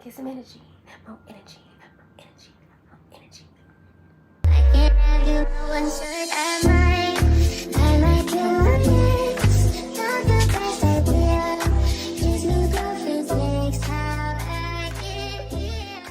Get some energy. More energy. More energy. More energy. I can't have you one shirt at mine. I like your lips. Talk about that we are. Just new girlfriends next time I get here.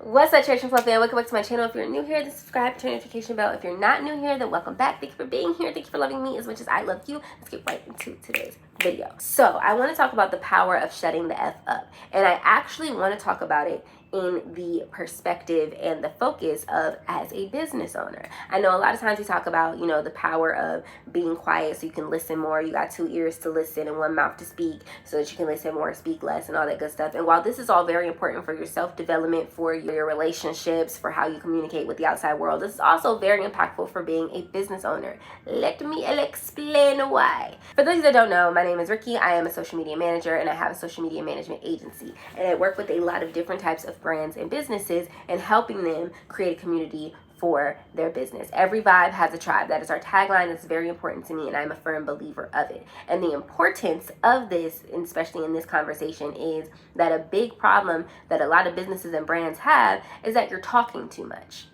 What's up, Church and Fluff fan? Welcome back to my channel. If you're new here, then subscribe, turn the notification bell. If you're not new here, then welcome back. Thank you for being here. Thank you for loving me as much as I love you. Let's get right into today's video. So I want to talk about the power of shutting the F up. And I actually want to talk about it in the perspective and the focus of as a business owner. I know a lot of times we talk about, the power of being quiet so you can listen more. You got 2 ears to listen and 1 mouth to speak so that you can listen more, speak less, and all that good stuff. And while this is all very important for your self-development, for your relationships, for how you communicate with the outside world, this is also very impactful for being a business owner. Let me explain why. For those that don't know, my name is Ricky. I am a social media manager and I have a social media management agency. And I work with a lot of different types of brands and businesses and helping them create a community for their business. Every vibe has a tribe. That is our tagline. That's very important to me, and I'm a firm believer of it. And the importance of this, especially in this conversation, is that a big problem that a lot of businesses and brands have is that you're talking too much.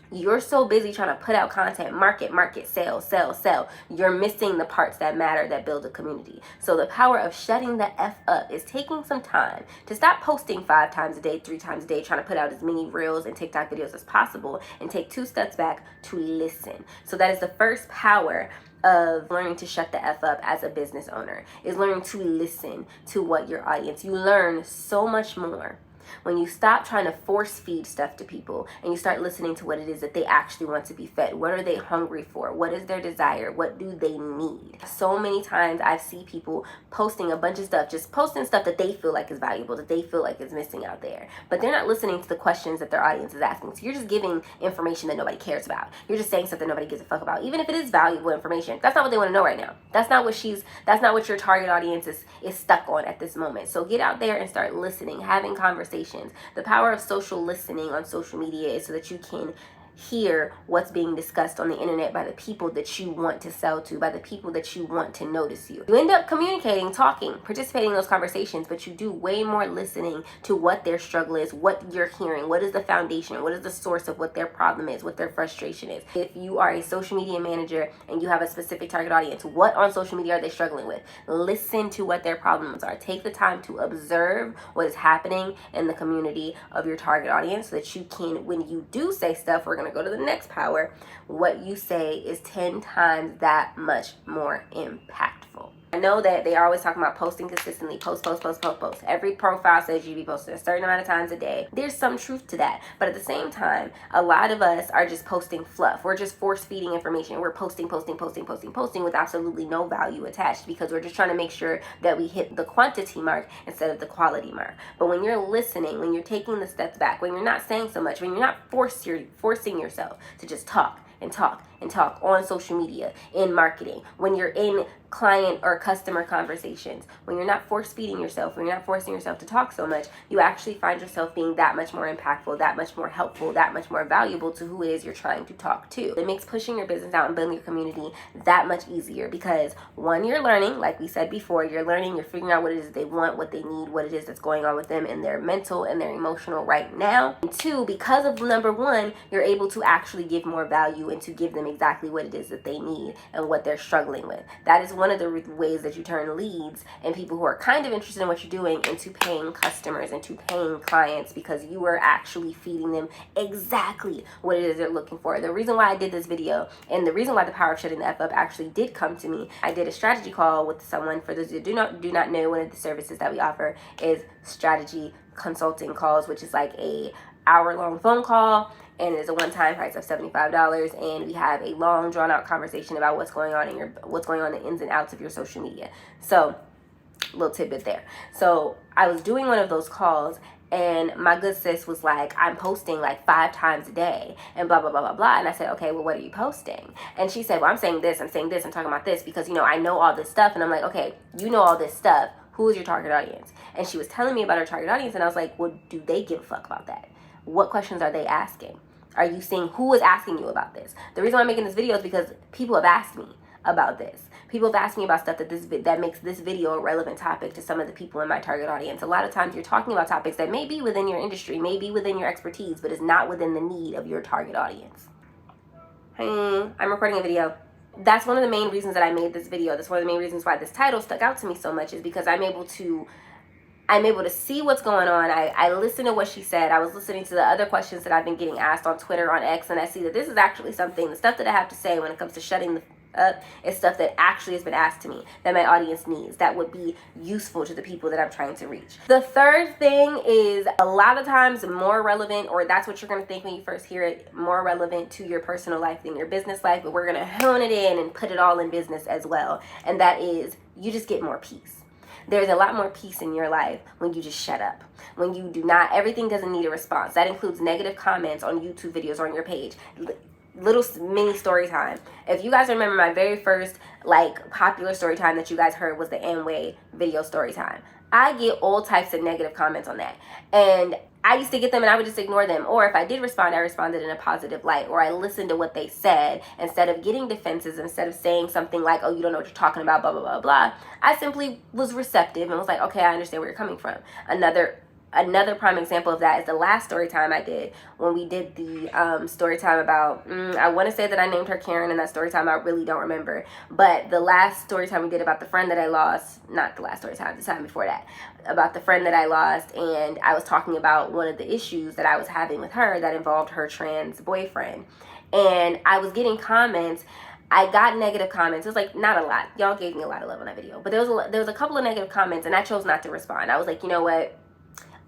You're so busy trying to put out content, market, sell. You're missing the parts that matter, that build a community. So the power of shutting the F up is taking some time to stop posting 5 times a day, 3 times a day, trying to put out as many reels and TikTok videos as possible, and take 2 steps back to listen. So that is the first power of learning to shut the F up as a business owner, is learning to listen to what your audience. You learn so much more when you stop trying to force feed stuff to people and you start listening to what it is that they actually want to be fed. What are they hungry for? What is their desire? What do they need? So many times I see people posting a bunch of stuff, just posting stuff that they feel like is valuable, that they feel like is missing out there. But they're not listening to the questions that their audience is asking. So you're just giving information that nobody cares about. You're just saying stuff that nobody gives a fuck about. Even if it is valuable information, that's not what they want to know right now. That's not what your target audience is stuck on at this moment. So get out there and start listening, having conversations. The power of social listening on social media is so that you can hear what's being discussed on the internet by the people that you want to sell to, by the people that you want to notice you. You end up communicating, talking, participating in those conversations, but you do way more listening to what their struggle is, what you're hearing, what is the foundation, what is the source of what their problem is, what their frustration is. If you are a social media manager and you have a specific target audience, what on social media are they struggling with? Listen to what their problems are. Take the time to observe what is happening in the community of your target audience so that you can, when you do say stuff, we're going to go to the next power, what you say is 10 times that much more impactful. I know that they are always talking about posting consistently, post. Every profile says you be posting a certain amount of times a day. There's some truth to that. But at the same time, a lot of us are just posting fluff. We're just force feeding information. We're posting with absolutely no value attached because we're just trying to make sure that we hit the quantity mark instead of the quality mark. But when you're listening, when you're taking the steps back, when you're not saying so much, when you're not forcing yourself to just talk on social media, in marketing, when you're in client or customer conversations, when you're not force feeding yourself, when you're not forcing yourself to talk so much, you actually find yourself being that much more impactful, that much more helpful, that much more valuable to who it is you're trying to talk to. It makes pushing your business out and building your community that much easier because 1, you're learning, like we said before, you're figuring out what it is that they want, what they need, what it is that's going on with them in their mental and their emotional right now. And 2, because of number 1, you're able to actually give more value and to give them exactly what it is that they need and what they're struggling with. That is one of the ways that you turn leads and people who are kind of interested in what you're doing into paying customers, into paying clients, because you are actually feeding them exactly what it is they're looking for. The reason why I did this video and the reason why the power of shutting the F up actually did come to me, I did a strategy call with someone. For those who do not know, one of the services that we offer is strategy consulting calls, which is like a hour-long phone call, and it is a one-time price of $75, and we have a long, drawn-out conversation about what's going on the ins and outs of your social media. So, little tidbit there. So, I was doing one of those calls, and my good sis was like, I'm posting like 5 times a day, and blah, blah, blah, blah, blah. And I said, okay, well, what are you posting? And she said, well, I'm saying this, I'm talking about this, because, I know all this stuff. And I'm like, okay, you know all this stuff. Who is your target audience? And she was telling me about her target audience, and I was like, well, do they give a fuck about that? What questions are they asking? Are you seeing who is asking you about this? The reason why I'm making this video is because people have asked me about this. People have asked me about stuff that makes this video a relevant topic to some of the people in my target audience. A lot of times you're talking about topics that may be within your industry, may be within your expertise, but is not within the need of your target audience. I'm recording a video. That's one of the main reasons that I made this video. That's one of the main reasons why this title stuck out to me so much, is because I'm able to see what's going on. I listen to what she said. I was listening to the other questions that I've been getting asked on Twitter, on X, and I see that this is actually something, the stuff that I have to say when it comes to shutting up is stuff that actually has been asked to me, that my audience needs, that would be useful to the people that I'm trying to reach. The third thing is a lot of times more relevant, or that's what you're going to think when you first hear it, more relevant to your personal life than your business life, but we're going to hone it in and put it all in business as well. And that is, you just get more peace. There's a lot more peace in your life when you just shut up. When you do not, everything doesn't need a response. That includes negative comments on YouTube videos or on your page. Little mini story time. If you guys remember, my very first popular story time that you guys heard was the Amway video story time. I get all types of negative comments on that, and I used to get them and I would just ignore them. Or if I did respond, I responded in a positive light, or I listened to what they said instead of getting defenses, instead of saying something like, oh, you don't know what you're talking about, blah, blah, blah, blah. I simply was receptive and was like, okay, I understand where you're coming from. Another prime example of that is the last story time I did, when we did the story time about, I want to say that I named her Karen in that story time. I really don't remember. But the last story time we did about the friend that I lost, not the last story time, the time before that, about the friend that I lost, and I was talking about one of the issues that I was having with her that involved her trans boyfriend. And I was getting comments. I got negative comments. It was like, not a lot. Y'all gave me a lot of love on that video. But there was a couple of negative comments, and I chose not to respond. I was like, you know what?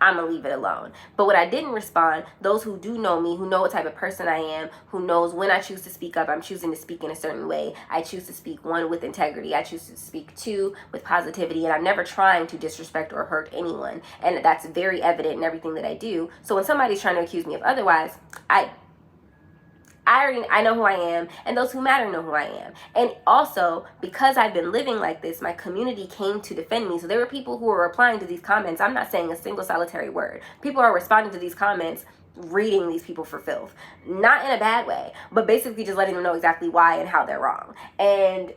I'm gonna leave it alone. But what I didn't respond, those who do know me, who know what type of person I am, who knows when I choose to speak up, I'm choosing to speak in a certain way. I choose to speak, one, with integrity. I choose to speak, two, with positivity. And I'm never trying to disrespect or hurt anyone. And that's very evident in everything that I do. So when somebody's trying to accuse me of otherwise, I know who I am, and those who matter know who I am. And also, because I've been living like this, my community came to defend me. So there were people who were replying to these comments. I'm not saying a single solitary word. People are responding to these comments, reading these people for filth. Not in a bad way, but basically just letting them know exactly why and how they're wrong. And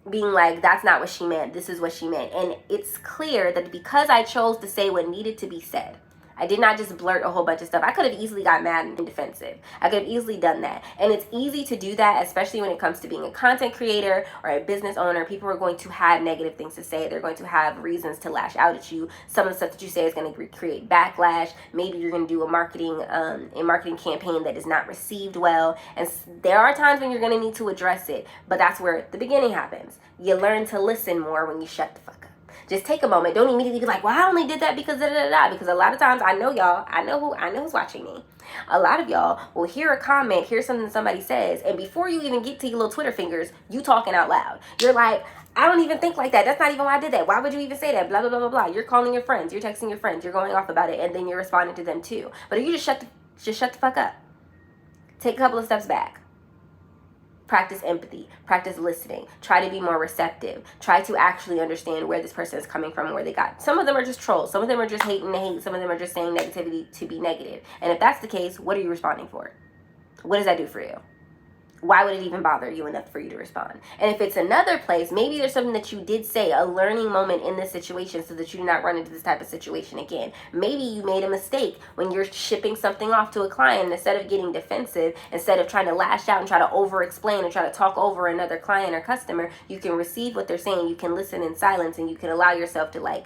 being like, that's not what she meant. This is what she meant. And it's clear that because I chose to say what needed to be said, I did not just blurt a whole bunch of stuff. I could have easily got mad and defensive. I could have easily done that. And it's easy to do that, especially when it comes to being a content creator or a business owner. People are going to have negative things to say. They're going to have reasons to lash out at you. Some of the stuff that you say is going to create backlash. Maybe you're going to do a marketing campaign that is not received well. And there are times when you're going to need to address it. But that's where the beginning happens. You learn to listen more when you shut the fuck up. Just take a moment. Don't immediately be like, well, I only did that because da-da-da-da. Because a lot of times, I know y'all, I know who's watching me. A lot of y'all will hear a comment, hear something somebody says, and before you even get to your little Twitter fingers, you talking out loud. You're like, I don't even think like that. That's not even why I did that. Why would you even say that? Blah, blah, blah, blah, blah. You're calling your friends. You're texting your friends. You're going off about it, and then you're responding to them too. But if you just shut the fuck up. Take a couple of steps back. Practice empathy, practice listening, try to be more receptive, try to actually understand where this person is coming from, where they got. Some of them are just trolls, some of them are just hating to hate, some of them are just saying negativity to be negative. And if that's the case, what are you responding for? What does that do for you? Why would it even bother you enough for you to respond? And if it's another place, maybe there's something that you did say, a learning moment in this situation so that you do not run into this type of situation again. Maybe you made a mistake when you're shipping something off to a client. Instead of getting defensive, instead of trying to lash out and try to over-explain and try to talk over another client or customer, you can receive what they're saying, you can listen in silence, and you can allow yourself to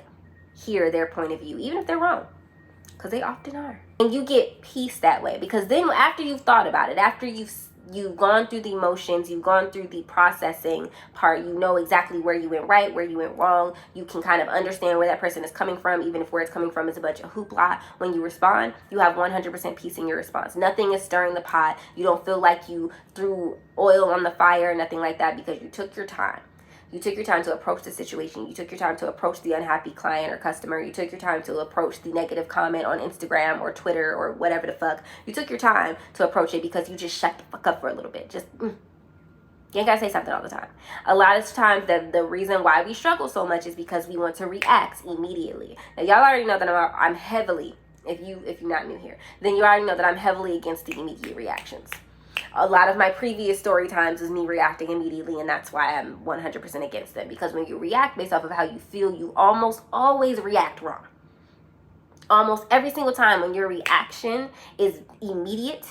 hear their point of view, even if they're wrong. Because they often are. And you get peace that way. Because then after you've thought about it, after you've gone through the emotions, you've gone through the processing part, you know exactly where you went right, where you went wrong. You can kind of understand where that person is coming from, even if where it's coming from is a bunch of hoopla. When you respond, you have 100% peace in your response. Nothing is stirring the pot. You don't feel like you threw oil on the fire, nothing like that, because you took your time. You took your time to approach the situation. You took your time to approach the unhappy client or customer. You took your time to approach the negative comment on Instagram or Twitter or whatever the fuck. You took your time to approach it because you just shut the fuck up for a little bit. You ain't gotta say something all the time. A lot of times the reason why we struggle so much is because we want to react immediately. Now y'all already know that I'm heavily, if you're not new here, then you already know that I'm heavily against the immediate reactions. A lot of my previous story times was me reacting immediately, and that's why I'm 100% against them. Because when you react based off of how you feel, you almost always react wrong. Almost every single time when your reaction is immediate,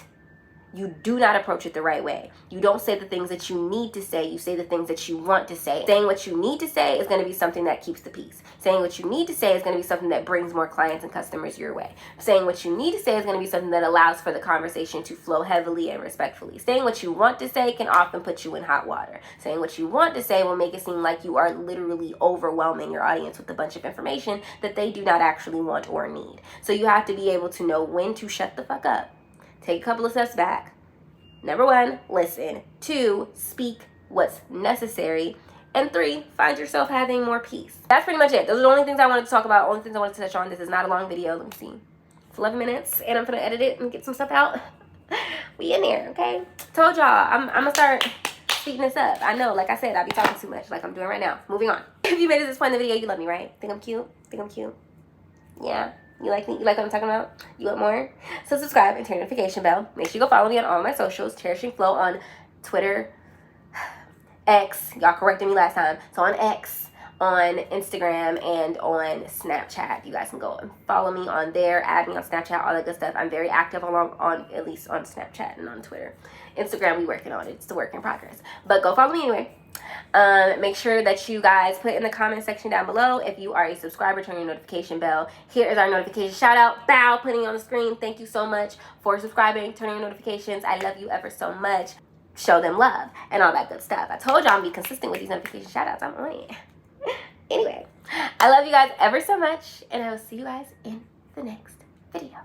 you do not approach it the right way. You don't say the things that you need to say. You say the things that you want to say. Saying what you need to say is going to be something that keeps the peace. Saying what you need to say is going to be something that brings more clients and customers your way. Saying what you need to say is going to be something that allows for the conversation to flow heavily and respectfully. Saying what you want to say can often put you in hot water. Saying what you want to say will make it seem like you are literally overwhelming your audience with a bunch of information that they do not actually want or need. So you have to be able to know when to shut the fuck up. Take a couple of steps back. Number 1, listen. 2, speak what's necessary. And 3, find yourself having more peace. That's pretty much it. Those are the only things I wanted to talk about, only things I wanted to touch on. This is not a long video. Let me see. It's 11 minutes, and I'm going to edit it and get some stuff out. We in there, okay? Told y'all, I'm going to start speeding this up. I know, like I said, I be talking too much, like I'm doing right now. Moving on. If you made it this point in the video, you love me, right? Think I'm cute? Think I'm cute? Yeah. You like me? You like what I'm talking about? You want more? So subscribe and turn the notification bell. Make sure you go follow me on all my socials. Cherishing Flow on Twitter, X. Y'all corrected me last time. So on X, on Instagram, and on Snapchat. You guys can go and follow me on there. Add me on Snapchat, all that good stuff. I'm very active at least on Snapchat and on Twitter. Instagram, we working on it. It's a work in progress. But go follow me anyway. Make sure that you guys put in the comment section down below if you are a subscriber, turn your notification bell. Here is our notification shout out. Bow, putting it on the screen. Thank you so much for subscribing, turning your notifications. I love you ever so much. Show them love and all that good stuff. I told y'all I'm be consistent with these notification shout outs. I'm on it. Anyway, I love you guys ever so much, and I will see you guys in the next video.